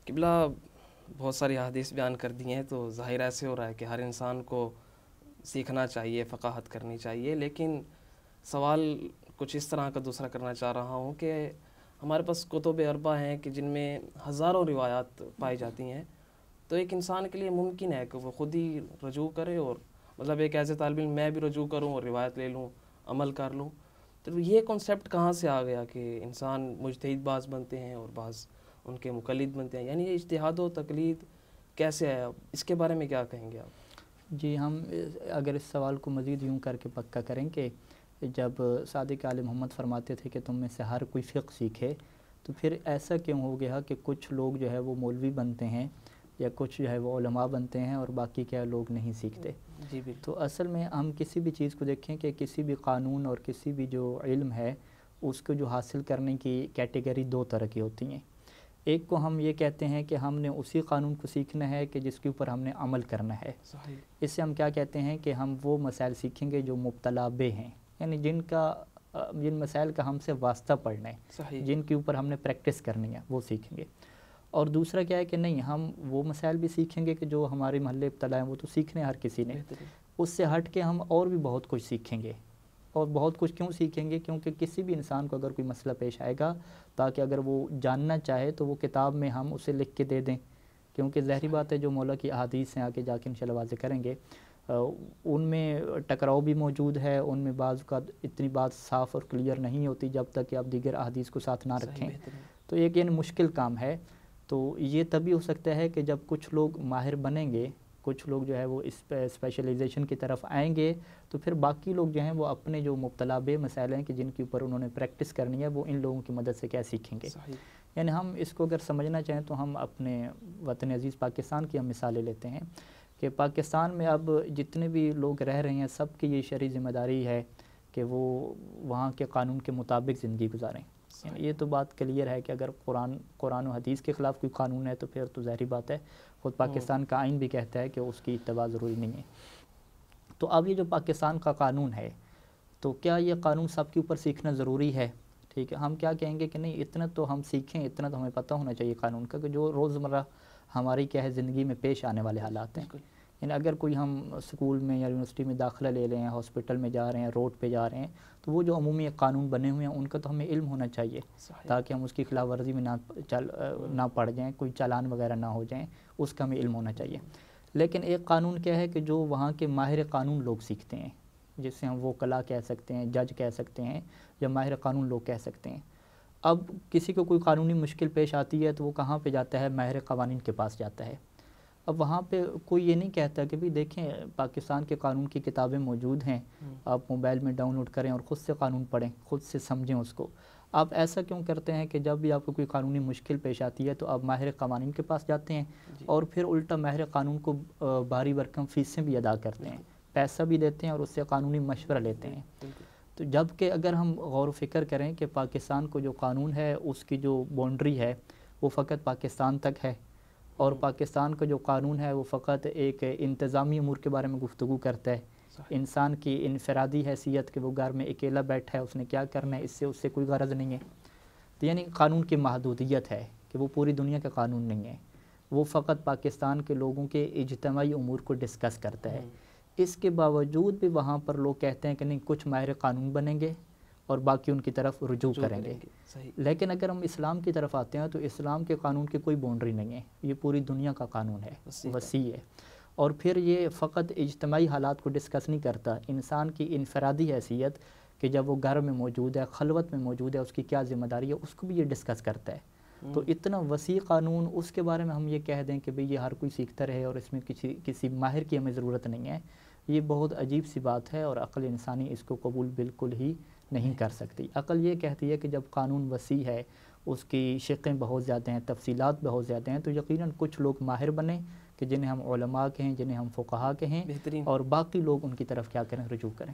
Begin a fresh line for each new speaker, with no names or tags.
قبلہ بہت ساری احادیث بیان کر دی ہیں، تو ظاہر ایسے ہو رہا ہے کہ ہر انسان کو سیکھنا چاہیے، فقاہت کرنی چاہیے، لیکن سوال کچھ اس طرح کا دوسرا کرنا چاہ رہا ہوں کہ ہمارے پاس کتب اربع ہیں کہ جن میں ہزاروں روایات پائی جاتی ہیں، تو ایک انسان کے لیے ممکن ہے کہ وہ خود ہی رجوع کرے، اور مطلب ایک ایسے طالب علم میں بھی رجوع کروں اور روایت لے لوں، عمل کر لوں. تو یہ کنسیپٹ کہاں سے آ گیا کہ انسان مجتہد بعض بنتے ہیں اور بعض ان کے مقلد بنتے ہیں؟ یعنی یہ اجتہاد و تقلید کیسے ہے؟ اس کے بارے میں کیا کہیں گے آپ؟
جی، ہم اگر اس سوال کو مزید یوں کر کے پکا کریں کہ جب صادق آل محمد فرماتے تھے کہ تم میں سے ہر کوئی فقہ سیکھے، تو پھر ایسا کیوں ہو گیا کہ کچھ لوگ جو ہے وہ مولوی بنتے ہیں یا کچھ جو ہے وہ علماء بنتے ہیں اور باقی کیا لوگ نہیں سیکھتے؟
جی بالکل.
تو اصل میں ہم کسی بھی چیز کو دیکھیں کہ کسی بھی قانون اور کسی بھی جو علم ہے اس کو جو حاصل کرنے کی کیٹیگری دو طرح کی ہوتی ہیں. ایک کو ہم یہ کہتے ہیں کہ ہم نے اسی قانون کو سیکھنا ہے کہ جس کے اوپر ہم نے عمل کرنا ہے.
صحیح.
اس سے ہم کیا کہتے ہیں کہ ہم وہ مسائل سیکھیں گے جو مبتلا بے ہیں، یعنی جن مسائل کا ہم سے واسطہ پڑھنا ہے،
صحیح.
جن کے اوپر ہم نے پریکٹس کرنی ہے، وہ سیکھیں گے. اور دوسرا کیا ہے کہ نہیں، ہم وہ مسائل بھی سیکھیں گے کہ جو ہمارے محلے ابتلا ہیں، وہ تو سیکھنے ہر کسی نے. اس سے ہٹ کے ہم اور بھی بہت کچھ سیکھیں گے. اور بہت کچھ کیوں سیکھیں گے؟ کیونکہ کسی بھی انسان کو اگر کوئی مسئلہ پیش آئے گا، تاکہ اگر وہ جاننا چاہے تو وہ کتاب میں ہم اسے لکھ کے دے دیں. کیونکہ ظاہری بات ہے جو مولا کی احادیث ہیں، آگے جا کے انشاءاللہ واضح کریں گے، ان میں ٹکراؤ بھی موجود ہے، ان میں بعض کا اتنی بات صاف اور کلیئر نہیں ہوتی جب تک کہ آپ دیگر احادیث کو ساتھ نہ رکھیں. تو ایک یعنی مشکل کام ہے. تو یہ تبھی ہو سکتا ہے کہ جب کچھ لوگ ماہر بنیں گے، کچھ لوگ جو ہے وہ اس اسپیشلائزیشن کی طرف آئیں گے، تو پھر باقی لوگ جو ہیں وہ اپنے جو مبتلا بے مسائل ہیں کہ جن کے اوپر انہوں نے پریکٹس کرنی ہے، وہ ان لوگوں کی مدد سے کیا سیکھیں گے. یعنی ہم اس کو اگر سمجھنا چاہیں تو ہم اپنے وطن عزیز پاکستان کی ہم مثالیں لیتے ہیں کہ پاکستان میں اب جتنے بھی لوگ رہ رہے ہیں، سب کی یہ شرعی ذمہ داری ہے کہ وہ وہاں کے قانون کے مطابق زندگی گزاریں. یہ تو بات کلیئر ہے کہ اگر قرآن و حدیث کے خلاف کوئی قانون ہے تو پھر تو ظاہری بات ہے، خود پاکستان کا آئین بھی کہتا ہے کہ اس کی اتباع ضروری نہیں ہے. تو اب یہ جو پاکستان کا قانون ہے، تو کیا یہ قانون سب کے اوپر سیکھنا ضروری ہے؟ ٹھیک ہے، ہم کیا کہیں گے کہ نہیں، اتنا تو ہم سیکھیں، اتنا تو ہمیں پتہ ہونا چاہیے قانون کا کہ جو روزمرہ ہماری کیا ہے زندگی میں پیش آنے والے حالات ہیں. یعنی اگر کوئی ہم اسکول میں یا یونیورسٹی میں داخلہ لے لیں، ہاسپٹل میں جا رہے ہیں، روڈ پہ جا رہے ہیں، تو وہ جو عمومی قانون بنے ہوئے ہیں ان کا تو ہمیں علم ہونا چاہیے تاکہ ہم اس کی خلاف ورزی میں نہ پڑ جائیں، کوئی چالان وغیرہ نہ ہو جائیں، اس کا ہمیں علم ہونا چاہیے. لیکن ایک قانون کیا ہے کہ جو وہاں کے ماہر قانون لوگ سیکھتے ہیں، جس سے ہم وہ کلا کہہ سکتے ہیں، جج کہہ سکتے ہیں، یا ماہر قانون لوگ کہہ سکتے ہیں. اب کسی کو کوئی قانونی مشکل پیش آتی ہے تو وہ کہاں پہ جاتا ہے؟ ماہر قوانین کے پاس جاتا ہے. اب وہاں پہ کوئی یہ نہیں کہتا کہ بھی دیکھیں پاکستان کے قانون کی کتابیں موجود ہیں، آپ موبائل میں ڈاؤن لوڈ کریں اور خود سے قانون پڑھیں، خود سے سمجھیں اس کو. آپ ایسا کیوں کرتے ہیں کہ جب بھی آپ کو کوئی قانونی مشکل پیش آتی ہے تو آپ ماہر قوانین کے پاس جاتے ہیں اور پھر الٹا ماہر قانون کو بھاری بھرکم فیسیں بھی ادا کرتے ہیں، پیسہ بھی دیتے ہیں اور اس سے قانونی مشورہ لیتے ہیں. تو جب کہ اگر ہم غور و فکر کریں کہ پاکستان کو جو قانون ہے اس کی جو باؤنڈری ہے وہ فقط پاکستان تک ہے، اور پاکستان کا جو قانون ہے وہ فقط ایک انتظامی امور کے بارے میں گفتگو کرتا ہے، انسان کی انفرادی حیثیت کہ وہ گھر میں اکیلا بیٹھا ہے، اس نے کیا کرنا ہے، اس سے کوئی غرض نہیں ہے. تو یعنی قانون کی محدودیت ہے کہ وہ پوری دنیا کا قانون نہیں ہے، وہ فقط پاکستان کے لوگوں کے اجتماعی امور کو ڈسکس کرتا ہے. اس کے باوجود بھی وہاں پر لوگ کہتے ہیں کہ نہیں، کچھ ماہر قانون بنیں گے اور باقی ان کی طرف رجوع کریں گے. لیکن اگر ہم اسلام کی طرف آتے ہیں تو اسلام کے قانون کی کوئی باؤنڈری نہیں ہے، یہ پوری دنیا کا قانون ہے، وسیع ہے. اور پھر یہ فقط اجتماعی حالات کو ڈسکس نہیں کرتا، انسان کی انفرادی حیثیت کہ جب وہ گھر میں موجود ہے، خلوت میں موجود ہے، اس کی کیا ذمہ داری ہے، اس کو بھی یہ ڈسکس کرتا ہے. تو اتنا وسیع قانون، اس کے بارے میں ہم یہ کہہ دیں کہ بھئی یہ ہر کوئی سیکھتا رہے اور اس میں کسی ماہر کی ہمیں ضرورت نہیں ہے، یہ بہت عجیب سی بات ہے اور عقل انسانی اس کو قبول بالکل ہی نہیں کر سکتی. عقل یہ کہتی ہے کہ جب قانون وسیع ہے، اس کی شقیں بہت زیادہ ہیں، تفصیلات بہت زیادہ ہیں، تو یقیناً کچھ لوگ ماہر بنیں کہ جنہیں ہم علماء کہیں، جنہیں ہم فقہا کہیں، اور باقی لوگ ان کی طرف کیا کریں، رجوع کریں.